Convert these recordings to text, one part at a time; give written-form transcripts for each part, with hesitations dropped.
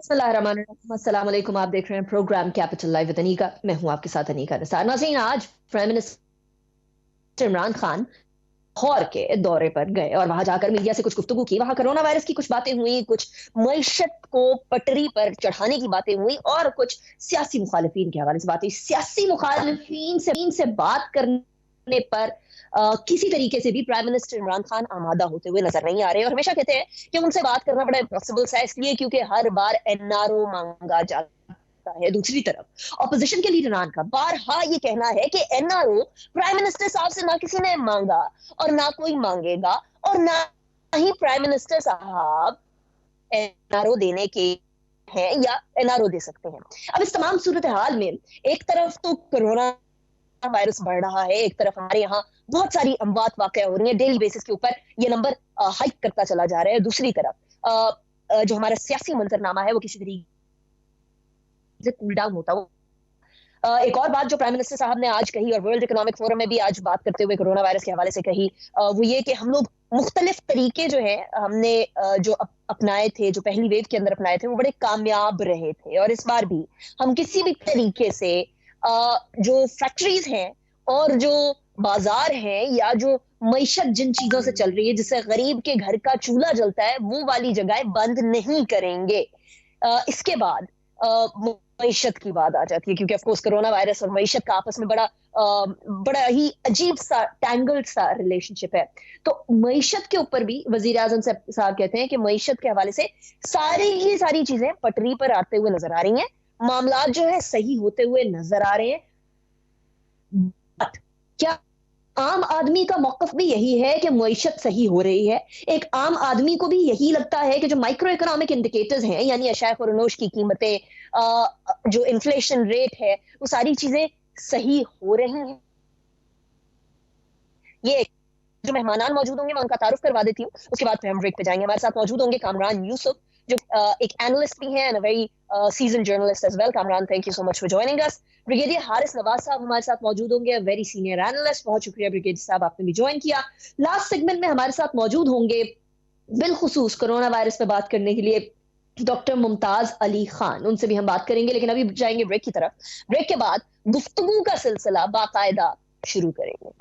अस्सलाम वालेकुम। आप देख रहे हैं programme Capital Live with Anika. मैं हूं आपके साथ अनीका निसार। नाज़रीन, आज प्राइम मिनिस्टर इमरान खान लाहौर के दौरे पर गए और वहां जाकर मीडिया से कुछ गुफ्तगू की। वहां कोरोना वायरस की कुछ बातें हुई, कुछ मईशत को पटरी पर चढ़ाने की बातें हुई और कुछ सियासी मुखालिफिन के हवाले से बातें। सियासी मुखालिफिन से बात करने पर किसी तरीके से भी प्राइम मिनिस्टर इमरान खान आमादा होते हुए नजर नहीं आ रहे और हमेशा कहते हैं कि उनसे बात करना बड़ा इम्पॉसिबल सा है, इसलिए क्योंकि हर बार एनआरओ मांगा जाता है। दूसरी तरफ ऑपोजिशन के लीडरान का बारहा ये कहना है कि एनआरओ प्राइम मिनिस्टर साहब से ना किसी ने मांगा और ना कोई मांगेगा और ना ही प्राइम मिनिस्टर साहब एनआरओ देने के हैं या एनआरओ दे सकते हैं। अब इस तमाम सूरत हाल में एक तरफ तो कोरोना वायरस बढ़ रहा है, एक तरफ हमारे यहाँ बहुत सारी अमवात वाकया हो रही है, डेली बेसिस के ऊपर ये नंबर हाइक करता चला जा रहा है। दूसरी तरफ जो हमारा सियासी मंजरनामा है वो किसी तरीके से कूल डाउन होता हो। एक और बात जो प्राइम मिनिस्टर साहब ने आज कही और वर्ल्ड इकोनॉमिक फोरम में भी आज बात करते हुए कोरोना वायरस के हवाले से कही, वो ये कि हम लोग मुख्तलिफ तरीके जो है हमने जो अपनाए थे, जो पहली वेव के अंदर अपनाए थे, वो बड़े कामयाब रहे थे और इस बार भी हम किसी भी तरीके से जो फैक्ट्रीज हैं और जो बाजार हैं या जो मईशत जिन चीजों से चल रही है, जिससे गरीब के घर का चूल्हा जलता है, वो वाली जगह बंद नहीं करेंगे। इसके बाद मईशत की बात आ जाती है क्योंकि ऑफकोर्स कोरोना वायरस और मईशत का आपस में बड़ा ही अजीब सा टैंगल्ड सा रिलेशनशिप है। तो मईशत के ऊपर भी वजीर आजम साहब कहते हैं कि मईशत के हवाले से सारी की सारी चीजें पटरी पर आते हुए नजर आ रही हैं, मामला जो है सही होते हुए नजर आ रहे हैं। बट क्या आम आदमी का मौकफ भी यही है कि मईशत सही हो रही है? एक आम आदमी को भी यही लगता है कि जो माइक्रो इकोनॉमिक इंडिकेटर्स हैं, यानी अशाय खुरनोश की कीमतें, जो इन्फ्लेशन रेट है, वो सारी चीजें सही हो रही हैं? ये जो मेहमान मौजूद होंगे मैं उनका तारुफ करवा देती हूँ, उसके बाद फिर हम ब्रेक पे जाएंगे। हमारे साथ मौजूद होंगे कामरान यूसुफ, जो एक एनालिस्ट भी हैं and a very season journalist as well. Kamran, thank you so much for joining us. Brigadier Haris Nawaz sahab हमारे साथ मौजूद होंगे, अ वेरी सीनियर एनालिस्ट। बहुत शुक्रिया ब्रिगेडियर साहब, आपने भी ज्वाइन किया। लास्ट सेगमेंट में हमारे साथ मौजूद होंगे बिलखुसूस कोरोना वायरस पे बात करने के लिए डॉक्टर मुमताज अली खान, उनसे भी हम बात करेंगे, लेकिन अभी जाएंगे ब्रेक की तरफ। ब्रेक के बाद गुफ्तगू का सिलसिला बाकायदा शुरू करेंगे।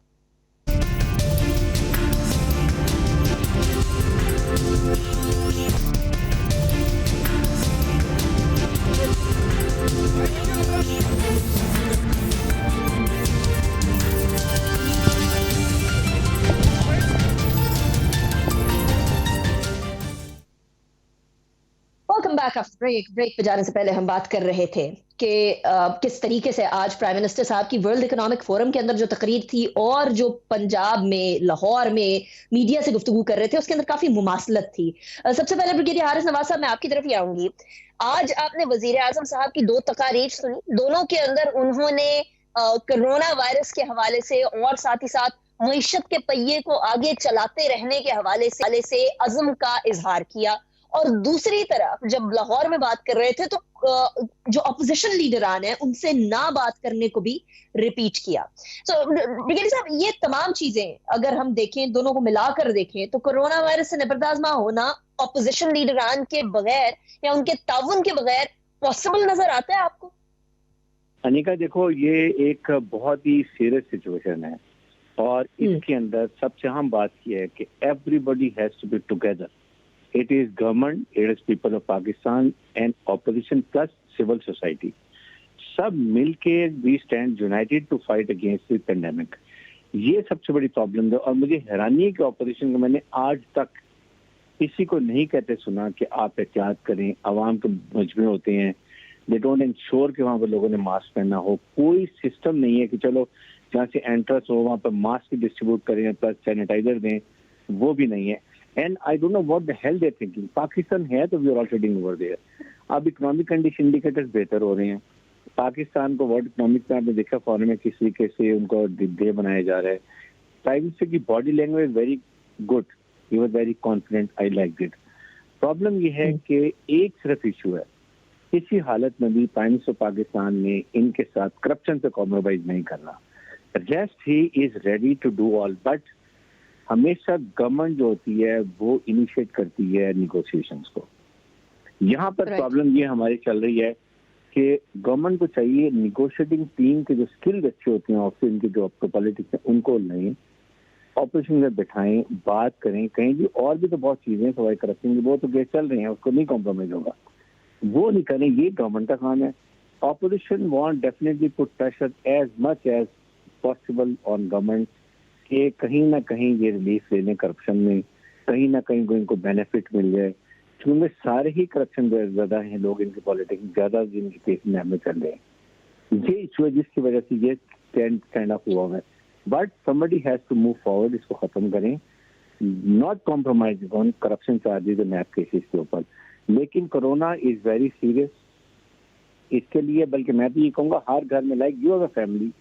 Welcome back after break. Break पे जाने से पहले हम बात कर रहे थे कि किस तरीके से आज प्राइम मिनिस्टर साहब की वर्ल्ड इकोनॉमिक फोरम के अंदर जो तकरीर थी और जो पंजाब में लाहौर में मीडिया से गुफ्तगू कर रहे थे, उसके अंदर काफी मुमासलत थी। सबसे पहले ब्रिगेडियर हारिस नवाज साहब, मैं आपकी तरफ ही आऊंगी। आज आपने वजीर आजम साहब की दो तकारीर सुनी, दोनों के अंदर उन्होंने कोरोना वायरस के हवाले से और साथ ही साथ मईशत के पहिए को आगे चलाते रहने के हवाले से अज़्म का इजहार किया। और दूसरी तरफ जब लाहौर में बात कर रहे थे तो जो अपोजिशन लीडरान है उनसे ना बात करने को भी रिपीट किया। तो ब्रिगेडियर साहब, ये तमाम चीजें अगर हम देखें, दोनों को मिलाकर देखें, तो कोरोना वायरस से निपटाजमा होना अपोजिशन लीडरान के बगैर या उनके ताउन के बगैर पॉसिबल नजर आता है आपको? अनिका, देखो, ये एक बहुत ही सीरियस सिचुएशन है और इसके अंदर सबसे अहम बात यह है कि everybody has to be together. It is government, it is people of Pakistan and opposition plus civil society. सब मिलके we stand united to fight against the pandemic. ये सबसे बड़ी प्रॉब्लम है और मुझे हैरानी है कि ऑपोजिशन को मैंने आज तक किसी को नहीं कहते सुना कि आप एहतियात करें। आवाम के मजमे होते हैं, दे डोंट इंश्योर कि वहाँ पर लोगों ने मास्क पहनना हो। कोई सिस्टम नहीं है कि चलो जहाँ से एंट्रेंस हो वहाँ पर मास्क डिस्ट्रीब्यूट करें प्लस सैनिटाइजर दें, वो भी नहीं है। And I don't know what the hell they're thinking. Pakistan है तो we are all sitting over there. अब इकोनॉमिक कंडीशन इंडिकेटर्स बेहतर हो रहे हैं। पाकिस्तान को वर्ल्ड इकोनॉमिक में आपने देखा फॉरन में किस तरीके से उनको डे बनाया जा रहा है। प्राइम मिनिस्टर की body language very good, he was very confident, I like it. Problem ये है कि एक सिर्फ इशू है, किसी हालत में भी प्राइम मिनिस्टर पाकिस्तान ने इनके साथ करप्शन से कॉम्प्रोमाइज नहीं करना। Rest he is ready to do all, but हमेशा गवर्नमेंट जो होती है वो इनिशिएट करती है निगोशिएशंस को। यहाँ पर Right. प्रॉब्लम ये हमारी चल रही है कि गवर्नमेंट को चाहिए निगोशिएटिंग टीम के जो स्किल्ड अच्छे होते हैं ऑफिस इनके जो पॉलिटिक्स है उनको लें, ऑपरेशन में बिठाएं, बात करें, कहीं भी और भी तो बहुत चीजें हैं सवाई करप्शन की, वो तो केस चल रही हैं, उसको नहीं कॉम्प्रोमाइज होगा, वो नहीं करें, ये गवर्नमेंट का काम है। Opposition want definitely put pressure as much as possible on government कि कहीं ना कहीं ये रिलीफ लेने करप्शन में, कहीं ना कहीं इनको बेनिफिट मिल जाए, क्योंकि सारे ही करप्शन ज्यादा हैं, लोग इनकी पॉलिटिक्स ज्यादा जिनके केस में चल रहे हैं, ये इशू है जिसकी वजह से ये स्टैंड ऑफ हुआ है। But somebody has to move forward, इसको खत्म करें, not compromise on corruption charges and NAB cases के ऊपर। लेकिन कोरोना इज वेरी सीरियस, इसके लिए बल्कि मैं तो ये कहूँगा हर घर में, like you have a family,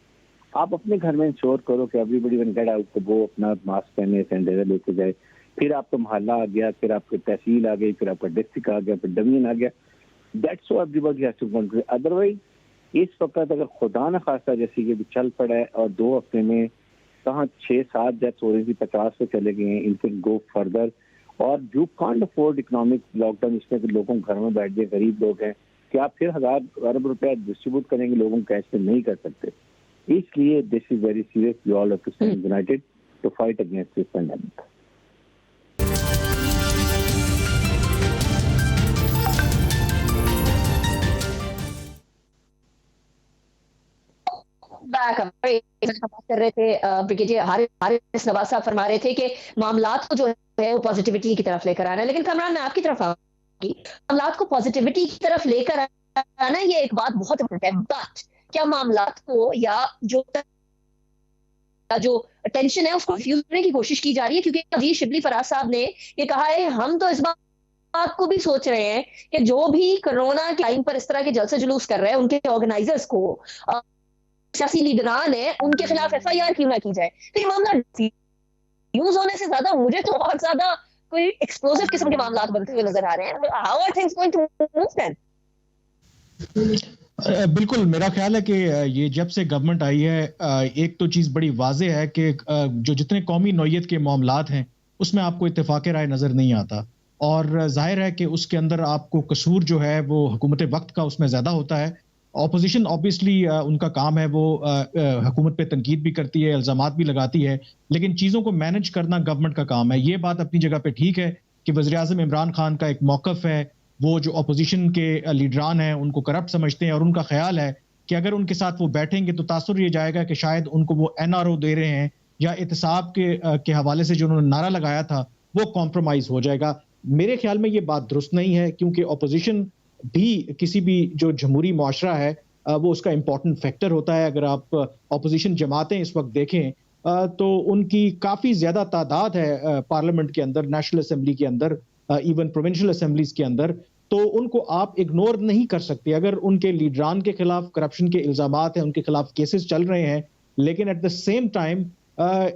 आप अपने घर में इंश्योर करो कि एवरीबडी व्हेन गेट आउट वो अपना मास्क पहने, सैनिटाइजर लेके जाए, फिर आपका मोहल्ला आ गया, फिर आपकी तहसील आ गई, फिर आपका डिस्ट्रिक्ट आ गया, फिर डिवीजन आ गया, that's so everybody has to control. Otherwise इस वक्त अगर खुदा न खास्ता जैसे ये भी चल पड़ा है और 2 हफ्ते में कहाँ 6-7 डेथ्स हो रही थी, 50 पे चले गए हैं, इनसे गो फर्दर, और you can't afford economic lockdown, इसमें कि लोगों घर में बैठ गए, गरीब लोग हैं, कि आप फिर 1000 अरब रुपया डिस्ट्रीब्यूट करेंगे लोगों को कैश में, नहीं कर सकते। इसलिए this is very serious, we all have to stand united to fight against this pandemic. बात कर रहे थे ब्रिगेडियर हारिस नवाज साहब फरमा रहे थे कि मामलात को जो है वो पॉजिटिविटी की तरफ लेकर आना है, लेकिन कमरान मैं आपकी तरफ आऊंगी, मामलात को पॉजिटिविटी की तरफ लेकर आना ये एक बात बहुत इंपॉर्टेंट है, बट क्या मामलात को या जो टेंशन है उसको फ्यूज करने की कोशिश की जा रही है? क्योंकि अभी शिबली फराज साहब ने ये कहा है, हम तो इस बात को भी सोच रहे हैं कि जो भी कोरोना के टाइम पर इस तरह के जलसे जुलूस कर रहे हैं उनके ऑर्गेनाइजर्स को सियासी लीडरान है उनके खिलाफ FIR क्यों ना की जाए। तो ये मामला यूज होने से ज्यादा मुझे तो बहुत ज्यादा कोई एक्सप्लोसिव किस्म के मामला बनते हुए नजर आ रहे हैं। How are things going to move then? बिल्कुल, मेरा ख्याल है कि ये जब से गवर्नमेंट आई है, एक तो चीज बड़ी वाज़ेह है कि जो जितने कौमी नौयत के मामलात हैं उसमें आपको इत्तेफाक राय नजर नहीं आता, और जाहिर है कि उसके अंदर आपको कसूर जो है वो हुकूमत वक्त का उसमें ज्यादा होता है। ऑपोजिशन ऑब्वियसली उनका काम है, वो हुकूमत पे तनकीद भी करती है, इल्जामात भी लगाती है, लेकिन चीज़ों को मैनेज करना गवर्नमेंट का काम है। ये बात अपनी जगह पे ठीक है कि वज़ीर-ए-आज़म इमरान खान का एक मौक़िफ़ है, वो जो ऑपोजिशन के लीडरान हैं उनको करप्ट समझते हैं, और उनका ख्याल है कि अगर उनके साथ वो बैठेंगे तो तासुर ये जाएगा कि शायद उनको वो NRO दे रहे हैं या एहतसाब के हवाले से जो उन्होंने नारा लगाया था वो कॉम्प्रोमाइज़ हो जाएगा। मेरे ख्याल में ये बात दुरुस्त नहीं है, क्योंकि ऑपोजिशन भी किसी भी जो जमहूरी मुआशरा है वो उसका इम्पॉर्टेंट फैक्टर होता है। अगर आप ऑपोजिशन जमातें इस वक्त देखें तो उनकी काफ़ी ज़्यादा तादाद है पार्लियामेंट के अंदर, नेशनल असेंबली के अंदर, इवन प्रोविंशियल असेंबलीज के अंदर, तो उनको आप इग्नोर नहीं कर सकते। अगर उनके लीडरान के खिलाफ करप्शन के इल्जामात हैं, उनके खिलाफ केसेस चल रहे हैं, लेकिन एट द सेम टाइम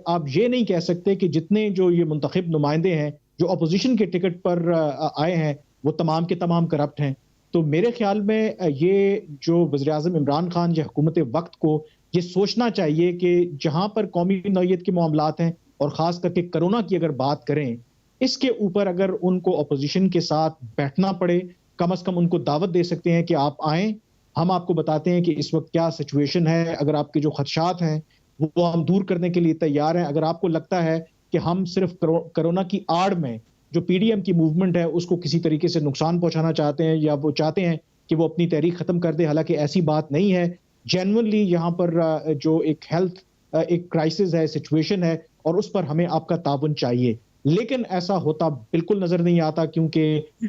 आप ये नहीं कह सकते कि जितने जो ये मुंतखब नुमाइंदे हैं जो अपोजिशन के टिकट पर आए हैं वो तमाम के तमाम करप्ट हैं। तो मेरे ख्याल में ये जो वज़ीर-ए-आज़म इमरान खान या हुकूमत वक्त को ये सोचना चाहिए कि जहां पर कौमी नौयत के मामलात हैं और ख़ास करके कोरोना की अगर बात करें, इसके ऊपर अगर उनको अपोजिशन के साथ बैठना पड़े, कम से कम उनको दावत दे सकते हैं कि आप आएं, हम आपको बताते हैं कि इस वक्त क्या सिचुएशन है, अगर आपके जो खदशात हैं वो हम दूर करने के लिए तैयार हैं। अगर आपको लगता है कि हम सिर्फ कोरोना की आड़ में जो PDM की मूवमेंट है उसको किसी तरीके से नुकसान पहुंचाना चाहते हैं या वो चाहते हैं कि वो अपनी तहरीक खत्म कर दे, हालांकि ऐसी बात नहीं है। जेन्युइनली यहाँ पर जो एक हेल्थ एक क्राइसिस है, सिचुएशन है, और उस पर हमें आपका ताउन चाहिए, लेकिन ऐसा होता बिल्कुल नजर नहीं आता, क्योंकि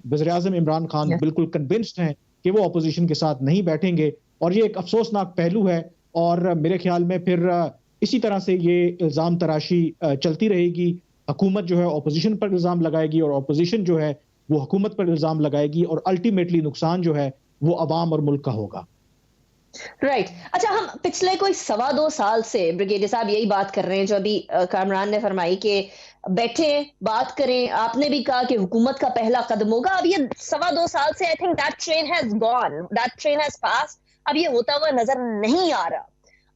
वज़ीर-ए-आज़म इमरान खान बिल्कुल कन्विंस्ड हैं कि वो अपोजिशन के साथ नहीं बैठेंगे, और ये एक अफसोसनाक पहलू है। और मेरे ख्याल में फिर इसी तरह से ये इल्जाम तराशी चलती रहेगी। हुकूमत जो है अपोजिशन पर इल्जाम लगाएगी और अपोजिशन जो है वो हुकूमत पर इल्जाम लगाएगी, और अल्टीमेटली नुकसान जो है वो अवाम और मुल्क का होगा। राइट अच्छा, हम पिछले कोई 2.25 साल से ब्रिगेडियर साहब यही बात कर रहे हैं जो अभी कामरान ने फरमाई कि बैठे बात करें। आपने भी कहा कि हुकूमत का पहला कदम होगा। अब ये 2.25 साल से I think that train has gone, that train has pass, अब ये होता हुआ नजर नहीं आ रहा।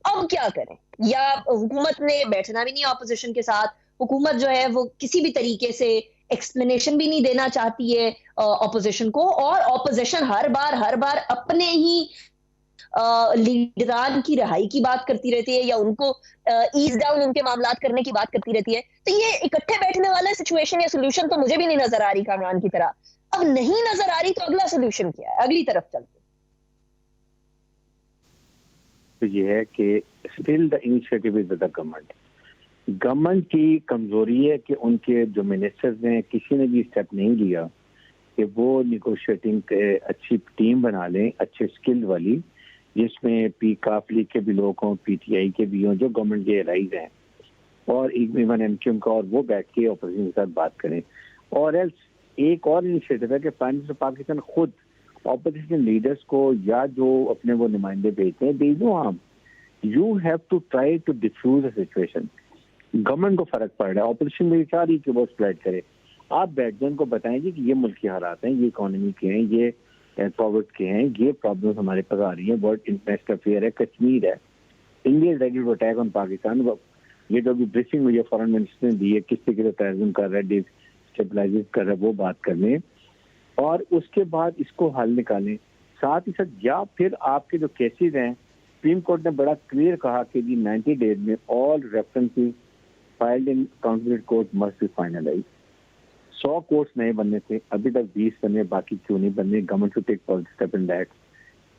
अब क्या करें? या हुकूमत ने बैठना भी नहीं ऑपोजिशन के साथ, हुकूमत जो है वो किसी भी तरीके से एक्सप्लेनेशन भी नहीं देना चाहती है ऑपोजिशन को, और ऑपोजिशन हर बार अपने ही लीडरान की रिहाई की बात करती रहती है या उनको ईज डाउन उनके मामलात करने की बात करती रहती है। तो ये इकट्ठे बैठने वाला सिचुएशन या सोल्यूशन तो मुझे भी नहीं नजर आ रही कामरान की तरह। अब नहीं नजर आ रही तो अगला सोल्यूशन क्या है, अगली तरफ चलते? तो ये है कि still the initiative is the government. Government की कमजोरी है कि उनके जो मिनिस्टर्स हैं किसी ने भी स्टेप नहीं लिया कि वो निगोशिएटिंग अच्छी टीम बना लें, अच्छे स्किल्ड वाली, जिसमें काफ लीग के भी लोग हों, पीटीआई के भी हों, जो गवर्नमेंट के एलाइज हैं, और इवन एमक्यूएम का, और वो बैठ के अपोजिशन के साथ बात करें। और एल्स एक और इनिशिएटिव है कि प्राइम मिनिस्टर पाकिस्तान खुद ऑपोजिशन लीडर्स को या जो अपने वो नुमाइंदे भेजते हैं, they no harm, you have to try to diffuse the situation. Government को फर्क पड़ रहा है, ऑपोजिशन में चाह रही कि वो स्प्रेड करे, आप बैठ जाए उनको बताएं जी कि ये मुल्क के हालात हैं, ये इकोनॉमी के हैं, ये फॉरवर्ड के हैं, ये प्रॉब्लम्स हमारे पास आ रही है, वर्ल्ड इंटरनेशनल अफेयर है, कश्मीर है, India is ready to attack on Pakistan. ये जो अभी ब्रीफिंग हुई है फॉरेन मिनिस्टर ने दी है, किस तरीके से टेररिज्म कर रहा है, डिस्टेबलाइज कर रहा है, वो बात करने, और उसके बाद इसको हल निकालें। साथ ही साथ या फिर आपके जो केसेज हैं, सुप्रीम कोर्ट ने बड़ा क्लियर कहा कि जी 90 डेज में all references filed in council court must be finalise. 100 courts नए बनने थे, अभी तक 20 बने, बाकी क्यों नहीं बनने? Government to take positive step in that,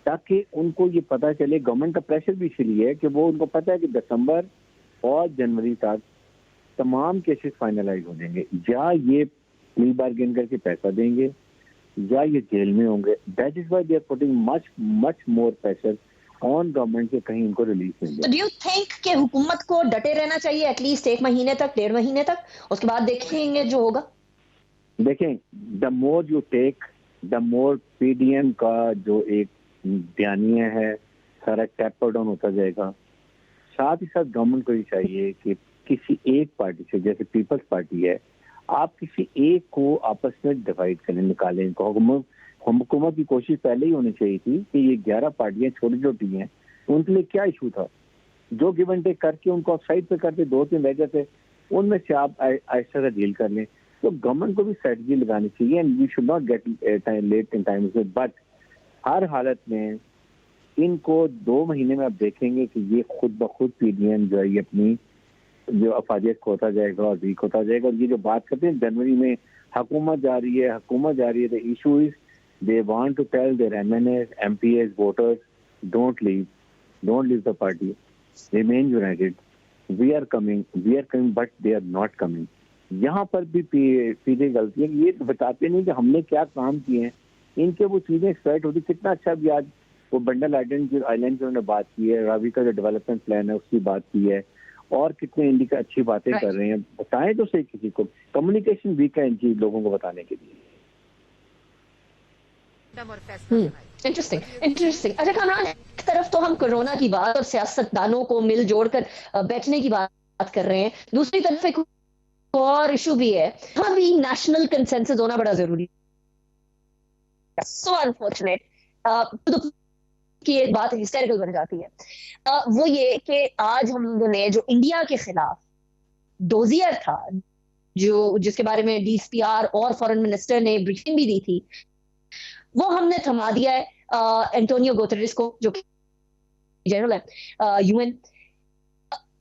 ताकि उनको ये पता चले। गवर्नमेंट का प्रेशर भी इसलिए है कि वो उनको पता है कि दिसंबर और जनवरी तक तमाम केसेस फाइनलाइज हो जाएंगे, या ये प्ली बार्गेन करके पैसा देंगे या ये जेल में होंगे। That is why they are putting much more pressure on government के कहीं इनको रिलीज मिल जाए। डू यू थिंक कि हुकूमत को डटे रहना चाहिए एटलीस्ट 1 महीने तक, 1.5 महीने तक, उसके बाद देखेंगे जो होगा? देखें, the more you take the more PDM का जो एक बयानिया है सारा टेपर डाउन होता जाएगा। साथ ही साथ गवर्नमेंट को ये चाहिए कि किसी एक पार्टी से, जैसे पीपल्स पार्टी है, आप किसी एक को आपस में डिवाइड करने निकालें इनको। हुकूमत की कोशिश पहले ही होनी चाहिए थी कि ये 11 पार्टियां छोटी छोटी हैं, उनके लिए क्या इशू था, जो गिव एंड टेक करके उनको आप साइड पे करते 2-3 रह जाते, उनमें से आप ऐसा से डील कर लें। तो गवर्नमेंट को भी स्ट्रेटजी लगानी चाहिए, and we should not get late in time. But हर हालत में इनको 2 महीने में आप देखेंगे कि ये खुद ब खुद पीडीएम जो है ये अपनी जो अफादियत खोता जाएगा और वीक होता जाएगा। और ये जो बात करते हैं जनवरी में हुकूमत जा रही है, the issue is they want to tell their MNAs, MPs, voters, don't leave the party, remain united, we are coming, but they are not coming. यहाँ पर भी सीधे गलती है कि ये बताते नहीं कि हमने क्या काम किए हैं, इनके वो चीजें एक्सपेक्ट होती। कितना अच्छा भी आज वो बंडल आइलैंड की उन्होंने बात की है, रावी का जो डेवलपमेंट प्लान है उसकी बात की है, और कितने इंडिया अच्छी बातें कर रहे हैं। बताएं तो सही किसी को, कम्युनिकेशन वीक है इनकी लोगों को बताने के लिए। इंटरेस्टिंग। अच्छा कामरान, एक तरफ तो हम कोरोना की बात और सियासतदानों को मिल जोड़कर बैठने की बात कर रहे हैं, दूसरी तरफ एक और इशू भी है, हाँ भी नेशनल कंसेंसस होना बड़ा जरूरी है। सो अनफॉर्चुनेट कि एक बात हिस्टेरिकल बन जाती है, वो ये कि आज हम लोगों ने जो इंडिया के खिलाफ डोजियर था, जो जिसके बारे में डीसीपीआर और फॉरेन मिनिस्टर ने ब्रीफिंग भी दी थी, वो हमने थमा दिया है एंटोनियो गुतेरेस को, जो कि जनरल है यूएन।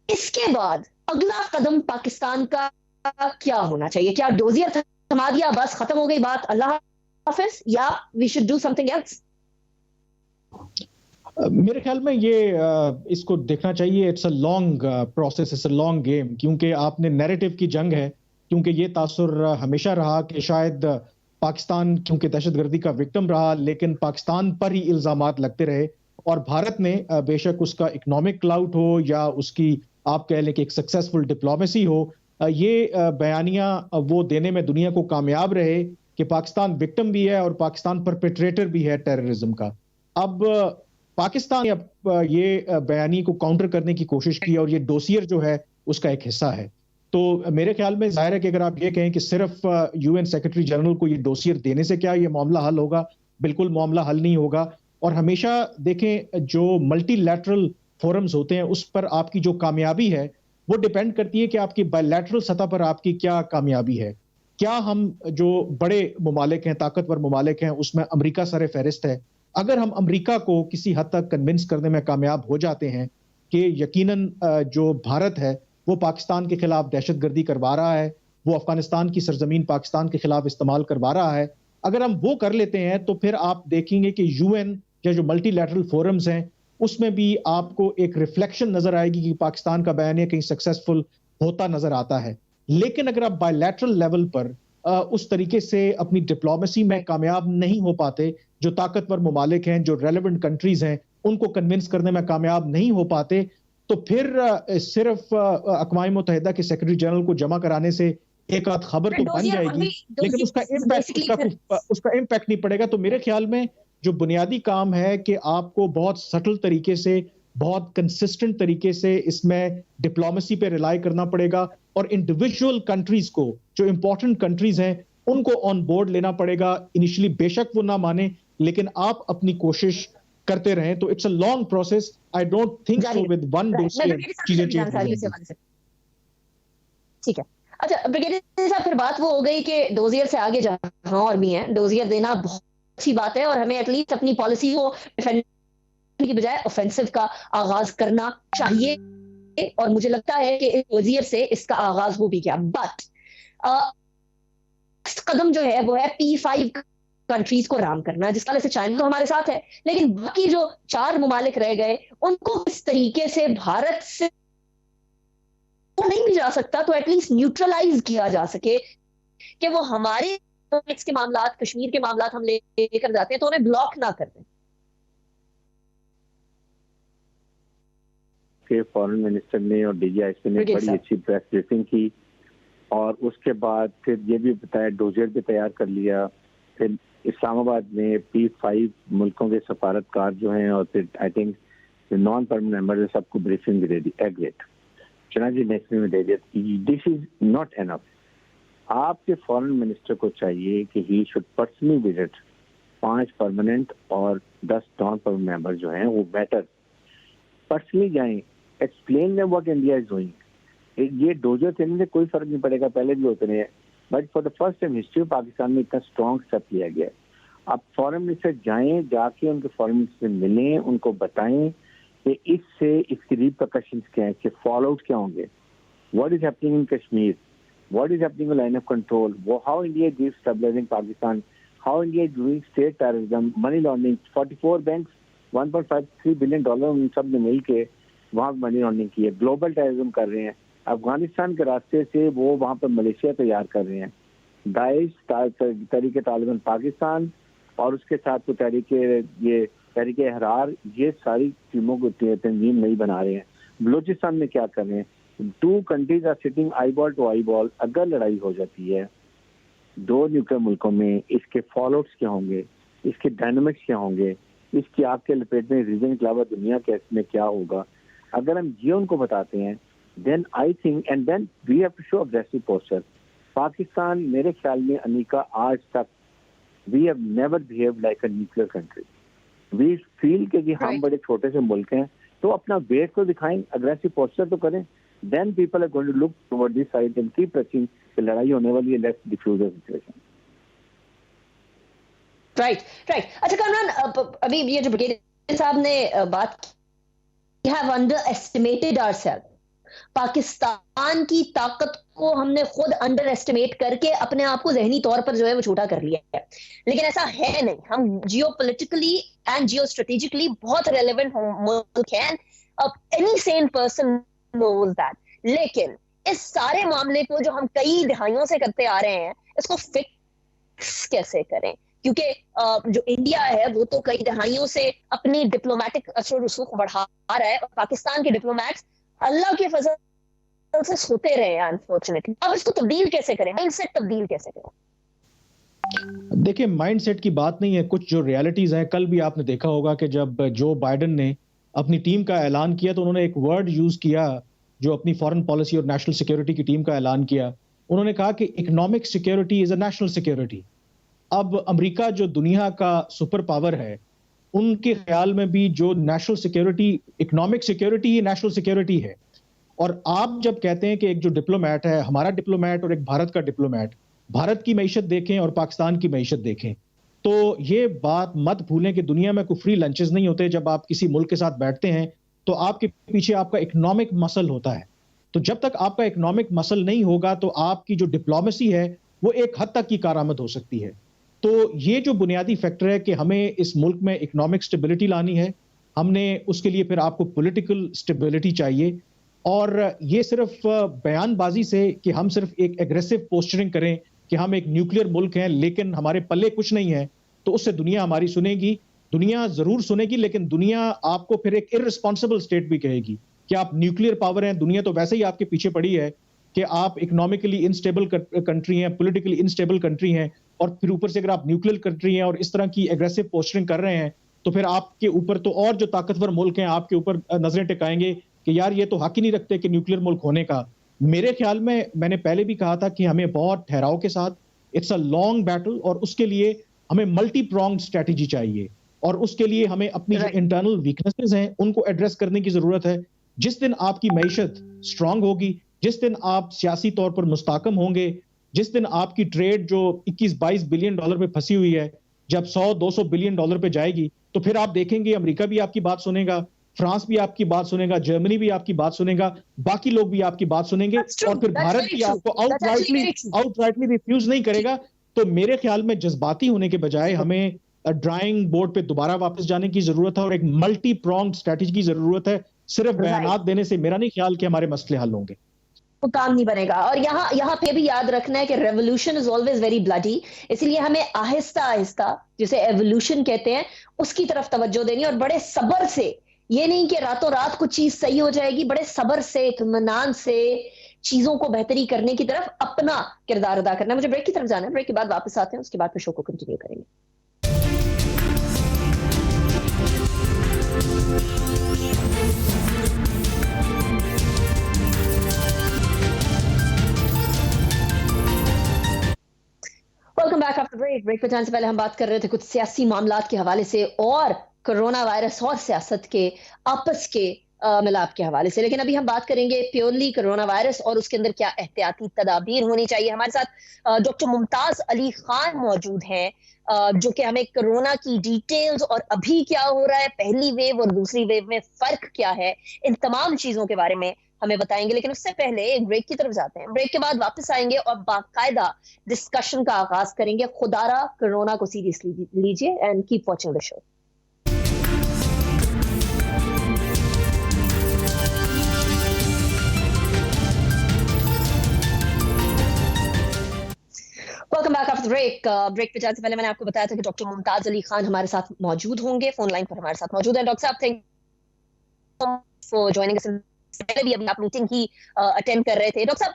इसके बाद अगला कदम पाकिस्तान का क्या होना चाहिए? क्या डोजियर थमा दिया, बस खत्म हो गई बात, अल्लाह हाफिज, या we should do something else? मेरे ख्याल में ये इसको देखना चाहिए, it's a long process, it's a long game, क्योंकि आपने नैरेटिव की जंग है, क्योंकि ये तासुर हमेशा रहा कि शायद पाकिस्तान क्योंकि दहशतगर्दी का विक्टिम रहा, लेकिन पाकिस्तान पर ही इल्जामात लगते रहे, और भारत ने बेशक उसका इकोनॉमिक क्लाउट हो या उसकी आप कह लें कि एक सक्सेसफुल डिप्लोमेसी हो, ये बयानियां वो देने में दुनिया को कामयाब रहे कि पाकिस्तान विक्टिम भी है और पाकिस्तान परपेट्रेटर भी है टेररिज्म का। अब पाकिस्तान ये बयानी को काउंटर करने की कोशिश की, और ये डोसियर जो है उसका एक हिस्सा है। तो मेरे ख्याल में जाहिर है कि अगर आप ये कहें कि सिर्फ यूएन सेक्रेटरी जनरल को ये डोसियर देने से क्या ये मामला हल होगा, बिल्कुल मामला हल नहीं होगा। और हमेशा देखें, जो मल्टीलैटरल फोरम्स होते हैं उस पर आपकी जो कामयाबी है वो डिपेंड करती है कि आपकी बायलैटरल सतह पर आपकी क्या कामयाबी है। क्या हम जो बड़े ममालिक हैं, ताकतवर ममालिक हैं, उसमें अमेरिका सर फहरिस्त है। अगर हम अमेरिका को किसी हद तक कन्विंस करने में कामयाब हो जाते हैं कि यकीनन जो भारत है वो पाकिस्तान के खिलाफ दहशतगर्दी करवा रहा है, वो अफगानिस्तान की सरजमीन पाकिस्तान के खिलाफ इस्तेमाल करवा रहा है, अगर हम वो कर लेते हैं तो फिर आप देखेंगे कि यूएन या जो मल्टीलैटरल फोरम्स हैं उसमें भी आपको एक रिफ्लेक्शन नजर आएगी कि पाकिस्तान का बयानिया कहीं सक्सेसफुल होता नजर आता है। लेकिन अगर आप बायलैटरल लेवल पर उस तरीके से अपनी डिप्लोमेसी में कामयाब नहीं हो पाते, जो ताकतवर ममालिक हैं, जो रेलेवेंट कंट्रीज हैं, उनको कन्विंस करने में कामयाब नहीं हो पाते, तो फिर सिर्फ अक़वाम मुत्तहिदा के सेक्रेटरी जनरल को जमा कराने से एक आध खबर तो बन जाएगी, लेकिन उसका इम्पैक्ट नहीं पड़ेगा। तो मेरे ख्याल में जो बुनियादी काम है कि आपको बहुत सटल तरीके से, बहुत कंसिस्टेंट तरीके से इसमें डिप्लोमेसी पे रिलाई करना पड़ेगा और इंडिविजुअल कंट्रीज को, जो इंपॉर्टेंट कंट्रीज हैं, उनको ऑन बोर्ड लेना पड़ेगा। इनिशियली बेशक वो ना माने, लेकिन आप अपनी कोशिश करते रहें। तो it's a long process. I don't think so with one dossier चीजें चेंज हो जाएंगी। ठीक है। अच्छा ब्रिगेडियर साहब, फिर बात वो हो गई कि डोजियर से आगे जहां और भी हैं, डोजियर देना बहुत अच्छी बात है और हमें एटलीस्ट अपनी पॉलिसी को डिफेंड की बजाय ऑफेंसिव का आगाज करना चाहिए और मुझे लगता है कि डोजियर से इसका आगाज हो भी गया। बट कदम जो है वो है P5 कंट्रीज को राम करना, जिसका वजह से चाइना तो हमारे साथ है, लेकिन बाकी जो 4 ममालिक रह गए उनको इस तरीके से भारत से तो नहीं भी जा सकता तो एटलीस्ट न्यूट्रलाइज किया जा सके कि वो हमारे के मामला, कश्मीर के मामला हम लेकर जाते हैं तो उन्हें ब्लॉक ना कर दें। के फॉरेन मिनिस्टर ने और DGIC ने बड़ी अच्छी प्रेस ब्रीफिंग की और उसके बाद फिर ये भी बताया, डोजियर भी तैयार कर लिया। फिर इस्लामाबाद में P5 मुल्कों के सफारतकार जो हैं और फिर I think non permanent member है, सबको ब्रीफिंग भी दे दी। एग्रेट चना जी नेक्स्ट में दे दिया। This is not enough. आपके फॉरेन मिनिस्टर को चाहिए कि he should personally visit 5 permanent और 10 नॉन परमानेंट मेंबर जो हैं वो बेटर पर्सनली जाएं, explain them what India is doing. ये डोजियर देने से कोई फर्क नहीं पड़ेगा, पहले भी होते रहे, but for the first time history में पाकिस्तान में इतना स्ट्रॉन्ग स्टेप लिया गया है। आप फॉरेन मिनिस्टर जाएं, जाके उनके फॉरेन मिनिस्टर से मिलें, उनको बताएं कि इससे इसकी रिपरकशंस क्या है, इसके फॉलो आउट क्या होंगे, what is happening in Kashmir, what is happening in line of control, how India is stabilising Pakistan, how India is doing state terrorism, money laundering. 44 banks $1.53 billion उन सब ने मिल के वहाँ मनी लॉन्ड्रिंग की है, ग्लोबल टेररिज्म कर रहे हैं। अफगानिस्तान के रास्ते से वो वहाँ पर मलेशिया तैयार कर रहे हैं। दाइश, तहरीक तालिबान पाकिस्तान और उसके साथ वो तहरीक अहरार, ये सारी टीमों को तंजीम नहीं बना रहे हैं। बलूचिस्तान में क्या कर रहे हैं? 2 countries are sitting eyeball to eyeball. अगर लड़ाई हो जाती है 2 न्यूक्लियर मुल्कों में, इसके फॉलोआउट्स क्या होंगे, इसके डायनामिक्स क्या होंगे, इसकी आपके लपेट में रीजन के अलावा दुनिया के में क्या होगा, अगर हम ये उनको बताते हैं, then I think and then we have to show aggressive posture. Pakistan मेरे ख्याल में अनिका आज तक we have never behaved like a nuclear country. We feel कि हम बड़े छोटे से मुल्क हैं, तो अपना वेट तो दिखाएं, अग्रेसिव पोस्चर तो करें, then people are going to look toward this side and keep pressing कि लड़ाई होने वाली है, let's diffuse the situation. Right. अच्छा कामरान, अभी ये जो ब्रिगेडियर साहब ने बात की, we have underestimated ourselves। Pakistan की ताकत को हमने खुद अंडर एस्टिमेट करके अपने आप को जहनी तौर पर जो है वो छोटा कर लिया है, लेकिन ऐसा है नहीं। हम जियोपॉलिटिकली एंड जियो स्ट्रेटेजिकली बहुत रेलेवेंट मुल्क हैं, any sane person knows that. लेकिन इस सारे मामले को जो हम कई दिहाइयों से करते आ रहे हैं, इसको फिक्स कैसे करें? क्योंकि जो इंडिया है वो तो कई दहाइयों से अपनी डिप्लोमेटिक असर रसूख बढ़ा रहा है और पाकिस्तान के डिप्लोमेट्स अल्लाह के फजल से सोते रहे हैं अनफॉर्चुनेटली। अब इसको तब्दील कैसे करें, माइंडसेट तब्दील कैसे करें? देखिए, माइंडसेट की बात नहीं है, कुछ जो रियलिटीज हैं। कल भी आपने देखा होगा कि जब जो बाइडेन ने अपनी टीम का ऐलान किया तो उन्होंने एक वर्ड यूज किया, जो अपनी फॉरेन पॉलिसी और नेशनल सिक्योरिटी की टीम का ऐलान किया। उन्होंने कहा कि economic security is a national security. अब अमेरिका जो दुनिया का सुपर पावर है, उनके ख्याल में भी जो नेशनल सिक्योरिटी, इकोनॉमिक सिक्योरिटी ही नेशनल सिक्योरिटी है। और आप जब कहते हैं कि एक जो डिप्लोमेट है, हमारा डिप्लोमेट और एक भारत का डिप्लोमेट, भारत की मईशत देखें और पाकिस्तान की मईशत देखें, तो ये बात मत भूलें कि दुनिया में कोई फ्री लंचेस नहीं होते। जब आप किसी मुल्क के साथ बैठते हैं तो आपके पीछे आपका इकोनॉमिक मसल होता है। तो जब तक आपका इकोनॉमिक मसल नहीं होगा तो आपकी जो डिप्लोमेसी है वो एक हद तक की कारआमद हो सकती है। तो ये जो बुनियादी फैक्टर है कि हमें इस मुल्क में इकोनॉमिक स्टेबिलिटी लानी है, हमने उसके लिए फिर आपको पॉलिटिकल स्टेबिलिटी चाहिए। और ये सिर्फ बयानबाजी से कि हम सिर्फ एक एग्रेसिव पोस्चरिंग करें कि हम एक न्यूक्लियर मुल्क हैं लेकिन हमारे पल्ले कुछ नहीं है, तो उससे दुनिया हमारी सुनेगी। दुनिया जरूर सुनेगी, लेकिन दुनिया आपको फिर एक इररिस्पॉन्सिबल स्टेट भी कहेगी कि आप न्यूक्लियर पावर हैं। दुनिया तो वैसे ही आपके पीछे पड़ी है कि आप इकोनॉमिकली इनस्टेबल कंट्री हैं, पॉलिटिकली इनस्टेबल कंट्री हैं, और फिर ऊपर से अगर आप न्यूक्लियर कंट्री हैं और इस तरह की एग्रेसिव पोस्चरिंग कर रहे हैं, तो फिर आपके ऊपर तो और जो ताकतवर मुल्क हैं आपके ऊपर नजरें टिकाएंगे कि यार ये तो हक ही नहीं रखते कि न्यूक्लियर मुल्क होने का। मेरे ख्याल में मैंने पहले भी कहा था कि हमें बहुत ठहराव के साथ, इट्स अ लॉन्ग बैटल, और उसके लिए हमें मल्टी प्रोंग्ड स्ट्रेटेजी चाहिए, और उसके लिए हमें अपनी जो इंटरनल वीकनेसेस हैं उनको एड्रेस करने की जरूरत है। जिस दिन आपकी मईशत स्ट्रांग होगी, जिस दिन आप सियासी तौर पर मुस्तकम होंगे, जिस दिन आपकी ट्रेड जो 21-22 बिलियन डॉलर पे फंसी हुई है जब 100-200 बिलियन डॉलर पे जाएगी, तो फिर आप देखेंगे अमेरिका भी आपकी बात सुनेगा, फ्रांस भी आपकी बात सुनेगा, जर्मनी भी आपकी बात सुनेगा, बाकी लोग भी आपकी बात सुनेंगे, और फिर भारत भी आपको आउटराइटली रिफ्यूज नहीं करेगा। तो मेरे ख्याल में जज्बाती होने के बजाय हमें ड्राइंग बोर्ड पे दोबारा वापस जाने की जरूरत है और एक मल्टी प्रोंग्ड स्ट्रेटेजी की जरूरत है। सिर्फ बयानात देने से मेरा नहीं ख्याल कि हमारे मसले हल होंगे, वो काम नहीं बनेगा। और यहाँ पे भी याद रखना है कि revolution is always very bloody, इसलिए हमें आहिस्ता आहिस्ता, जिसे एवोल्यूशन कहते हैं, उसकी तरफ तवज्जो देनी, और बड़े सब्र से, ये नहीं कि रातों रात कुछ चीज सही हो जाएगी, बड़े सब्र से, इत्मीनान से चीजों को बेहतरी करने की तरफ अपना किरदार अदा करना है। मुझे ब्रेक की तरफ जाना है, ब्रेक के बाद वापस आते हैं, उसके बाद फिर शो को कंटिन्यू करेंगे। Welcome back after break. Break पे जाने से पहले हम बात कर रहे थे कुछ सियासी मामलात के हवाले से और कोरोना वायरस और सियासत के आपस के मिलाप के हवाले से, लेकिन अभी हम बात करेंगे प्योरली कोरोना वायरस और उसके अंदर क्या एहतियाती तदाबीर होनी चाहिए। हमारे साथ डॉक्टर मुमताज अली खान मौजूद हैं, जो कि हमें कोरोना की डिटेल्स और अभी क्या हो रहा है, पहली वेव और दूसरी वेव में फर्क क्या है, इन तमाम चीजों के बारे में हमें बताएंगे। लेकिन उससे पहले एक ब्रेक की तरफ जाते हैं, ब्रेक के बाद वापस आएंगे और बाकायदा डिस्कशन का आगाज करेंगे। खुदारा कोरोना को सीरियसली लीजिए and keep watching the show. Welcome back after break. Break पे जाने से पहले मैंने आपको बताया था कि डॉक्टर मुमताज अली खान हमारे साथ मौजूद होंगे, फोन लाइन पर हमारे साथ मौजूद है। डॉक्टर साहब, थैंक यू फॉर जॉइनिंग अस। पहले भी अभी आप मीटिंग ही अटेंड कर रहे थे। डॉक्टर साहब,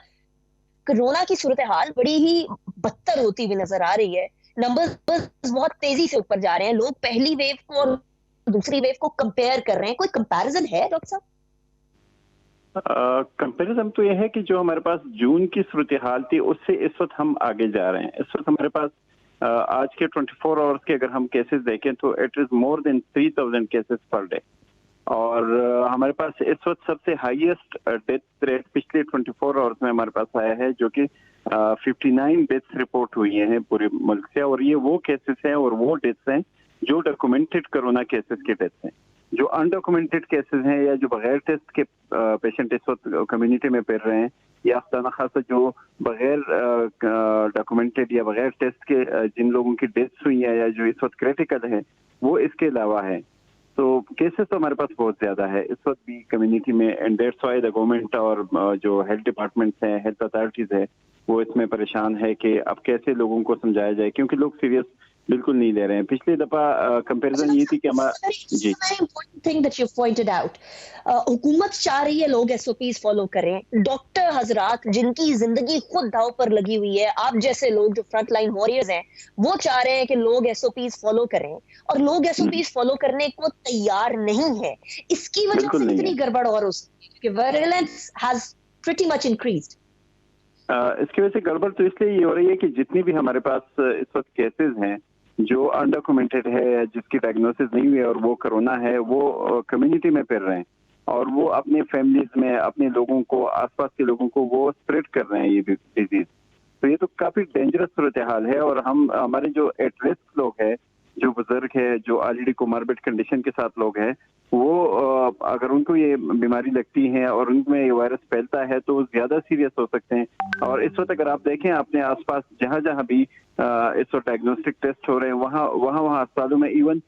कोरोना की सूरत हाल बड़ी ही बदतर होती हुई नजर आ रही है, नंबर्स बहुत तेजी से ऊपर जा रहे हैं, लोग पहली वेव को और दूसरी वेव को कंपेयर कर रहे हैं। कोई कंपैरिजन है डॉक्टर साहब? कंपैरिजन तो यह है कि जो हमारे पास जून की सूरत हाल थी उससे इस वक्त हम आगे जा रहे हैं। इस वक्त हमारे पास आज के 24 आवर्स के अगर हम केसेस देखें तो it is more than 3000 cases per day, और हमारे पास इस वक्त सबसे हाईएस्ट डेथ रेट पिछले 24 आवर्स में हमारे पास आया है, जो कि 59 डेथ्स रिपोर्ट हुई हैं पूरे मुल्क से, और ये वो केसेस हैं और वो डेथ्स हैं जो डॉक्यूमेंटेड कोरोना केसेस के डेथ्स हैं। जो अनडॉक्यूमेंटेड केसेस हैं या जो बगैर टेस्ट के पेशेंट इस वक्त कम्युनिटी में पैर रहे हैं, या खाना खासा जो बगैर डॉक्यूमेंटेड या बगैर टेस्ट के जिन लोगों की डेथ्स हुई है या जो इस वक्त क्रिटिकल है, वो इसके अलावा है। तो केसेस तो हमारे पास बहुत ज्यादा है इस वक्त भी कम्युनिटी में, and that's why the government और जो हेल्थ डिपार्टमेंट्स हैं, हेल्थ अथॉरिटीज है, वो इसमें परेशान है कि अब कैसे लोगों को समझाया जाए, क्योंकि लोग सीरियस बिल्कुल नहीं ले रहे हैं। पिछली दफा कंपैरिजन ये थी कि हमारा जी thing that you pointed out, हुकूमत चाह रही है लोग एसओपीज फॉलो करें, डॉक्टर हजरात जिनकी जिंदगी खुद दांव पर लगी हुई है, आप जैसे लोग जो फ्रंट लाइन वॉरियर्स हैं, वो चाह रहे हैं कि लोग एसओपीज फॉलो करें, और लोग एसओपीज फॉलो करने को तैयार नहीं है। इसकी वजह से इतनी गड़बड़ और हो सकती है कि violence has pretty much increased. इसकी वजह से गड़बड़ तो इसलिए ये हो रही है कि जितनी भी हमारे पास इस वक्त केसेस हैं जो अनडॉक्यूमेंटेड है, जिसकी डायग्नोसिस नहीं हुई है और वो कोरोना है, वो कम्युनिटी में फैल रहे हैं और वो अपने फैमिलीज में अपने लोगों को, आसपास के लोगों को वो स्प्रेड कर रहे हैं ये डिजीज। तो ये तो काफी डेंजरस सूरत हाल है। और हमारे जो एट रिस्क लोग हैं, जो बुजुर्ग है, जो ऑलरेडी कोमॉर्बिड कंडीशन के साथ लोग हैं, वो अगर उनको ये बीमारी लगती है और उनमें ये वायरस फैलता है तो ज्यादा सीरियस हो सकते हैं। और इस वक्त अगर आप देखें अपने आसपास जहां जहां भी इस वक्त डायग्नोस्टिक टेस्ट हो रहे हैं, वहां अस्पतालों में इवन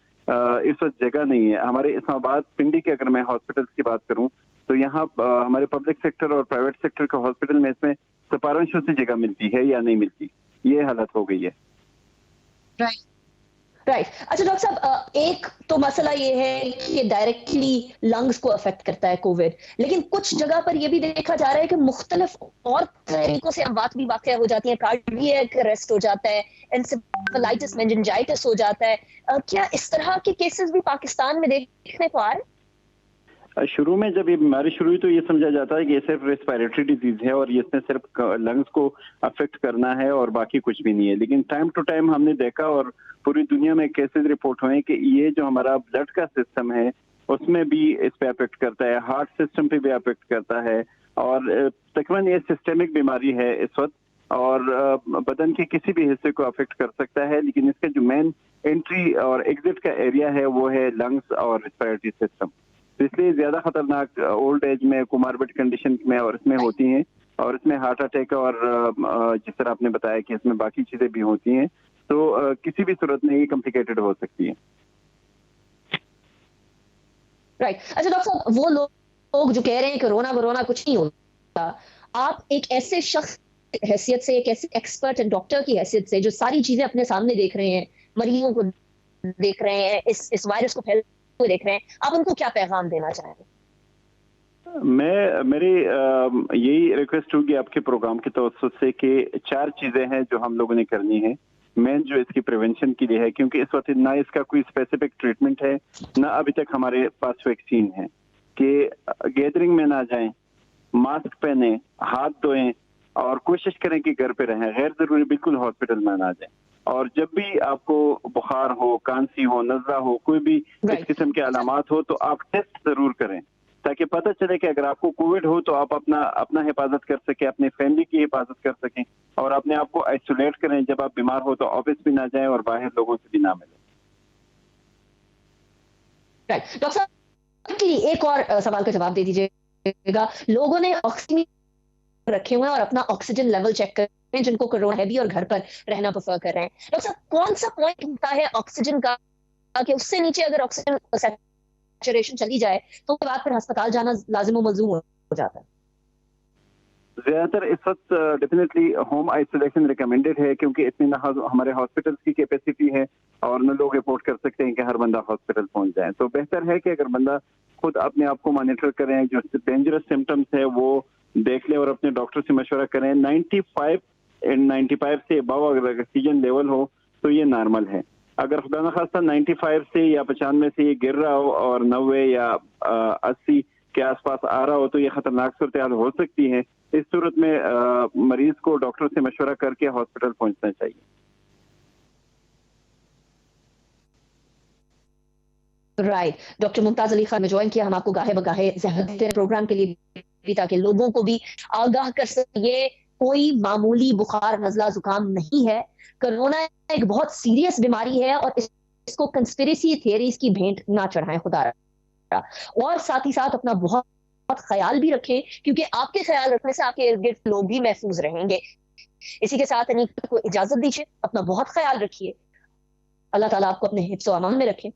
इस वक्त जगह नहीं है। हमारे इस्लामाबाद पिंडी के अगर मैं हॉस्पिटल्स की बात करूं तो यहाँ हमारे पब्लिक सेक्टर और प्राइवेट सेक्टर के हॉस्पिटल में इसमें सिफारिशों से जगह मिलती है या नहीं मिलती, ये हालत हो गई है। राइट। अच्छा डॉक्टर साहब, एक तो मसला ये है कि डायरेक्टली लंग्स को अफेक्ट करता है कोविड, लेकिन कुछ जगह पर यह भी देखा जा रहा है कि मुख्तलिफ और तरीकों से अमवात भी वाक़या हो जाती है, कार्डियक अरेस्ट हो जाता है, एंसेफेलाइटिस मेनिंजाइटिस हो जाता है। क्या इस तरह के केसेस भी पाकिस्तान में देखने को आ रहे हैं? शुरू में जब ये बीमारी शुरू हुई तो ये समझा जाता है कि ये सिर्फ रेस्पिरेटरी डिजीज है और इसने सिर्फ लंग्स को अफेक्ट करना है और बाकी कुछ भी नहीं है। लेकिन टाइम टू टाइम हमने देखा और पूरी दुनिया में केसेस रिपोर्ट हुए कि ये जो हमारा ब्लड का सिस्टम है उसमें भी इस पे अफेक्ट करता है, हार्ट सिस्टम पे भी अफेक्ट करता है। और तकरीबन ये सिस्टेमिक बीमारी है इस वक्त और बदन के किसी भी हिस्से को अफेक्ट कर सकता है। लेकिन इसका जो मेन एंट्री और एग्जिट का एरिया है वो है लंग्स और रेस्पिरेटरी सिस्टम। तो इसलिए ज्यादा खतरनाक ओल्ड एज में, कोमॉर्बिड कंडीशन में और इसमें होती हैं। और इसमें हार्ट अटैक और जिस तरह आपने बताया कि इसमें बाकी चीजें भी होती हैं, तो किसी भी सूरत में ये कॉम्प्लिकेटेड हो सकती है। राइट। अच्छा डॉक्टर साहब, वो लोग जो कह रहे हैं कोरोना कुछ नहीं होता, आप एक ऐसे शख्स हैसियत से, एक ऐसे एक्सपर्ट एंड डॉक्टर की हैसियत से जो सारी चीजें अपने सामने देख रहे हैं, मरीजों को देख रहे हैं, इस वायरस को फैल देख रहे हैं, आप उनको क्या पैगाम देना चाहेंगे? मेरी यही रिक्वेस्ट होगी आपके प्रोग्राम की तवज्जो से कि 4 चीजें हैं जो हम लोगों ने करनी है। मेन जो इसकी प्रिवेंशन के लिए है, क्योंकि इस वक्त ना इसका कोई स्पेसिफिक ट्रीटमेंट है, ना अभी तक हमारे पास वैक्सीन है। कि गैदरिंग में ना जाएं, मास्क पहने, हाथ धोएं और कोशिश करें कि घर पे रहें। गैर जरूरी बिल्कुल हॉस्पिटल में ना जाएं। और जब भी आपको बुखार हो, खांसी हो, नज़ला हो, कोई भी इस किस्म के अलामात हो तो आप टेस्ट जरूर करें, ताकि पता चले कि अगर आपको कोविड हो तो आप अपना हिफाजत कर सकें, अपने फैमिली की हिफाजत कर सकें और अपने आप को आइसोलेट करें। जब आप बीमार हो तो ऑफिस भी ना जाएं और बाहर लोगों से भी ना मिलें। राइट। डॉक्टर साहब, एक और सवाल का जवाब दे दीजिएगा। लोगों ने ऑक्सीजन रखे हुए हैं और अपना ऑक्सीजन लेवल चेक कर जिनको कोरोना है भी और घर पर रहना प्रेफर कर रहे हैं। डॉक्टर साहब, कौन सा पॉइंट होता है ऑक्सीजन का कि उससे नीचे अगर ऑक्सीजन सैचुरेशन चली जाए तो उसके बाद फिर अस्पताल जाना लाजिम और मलजूम हो जाता है? ज्यादातर इस वक्त डेफिनेटली होम आइसोलेशन रिकमेंडेड है, क्योंकि इतनी ना हमारे हॉस्पिटल्स की कैपेसिटी है और न लोग रिपोर्ट कर सकते हैं कि हर बंदा हॉस्पिटल पहुंच जाए। तो बेहतर है कि अगर बंदा खुद अपने आप को मॉनिटर करें, जो डेंजरस सिम्टम्स है वो देख ले और अपने डॉक्टर से मशवरा करें। 95 से अबव अगर ऑक्सीजन लेवल हो तो ये नॉर्मल है। अगर खुदा न खास्ता 95 से या 95 से ये गिर रहा हो और 90 या 80 के आसपास आ रहा हो तो ये खतरनाक सूरत हाल हो सकती है। इस सूरत में मरीज को डॉक्टर से मशवरा करके हॉस्पिटल पहुंचना चाहिए। राइट। डॉक्टर मुमताज अली खान ने ज्वाइन किया। हम आपको गाहे बगाहे प्रोग्राम के लिए भी, ताकि लोगों को भी आगाह कर सके ये कोई मामूली बुखार, नजला, जुकाम नहीं है। कोरोना एक बहुत सीरियस बीमारी है और इसको कंस्पिरेसी थियरीज की भेंट ना चढ़ाएं खुदा। और साथ ही साथ अपना बहुत ख्याल भी रखें, क्योंकि आपके ख्याल रखने से आपके इर्द गिर्द लोग भी महफूज रहेंगे। इसी के साथ अनीका को इजाजत दीजिए। अपना बहुत ख्याल रखिए। अल्लाह ताला आपको अपने हिफ्ज़ व अमान में रखे।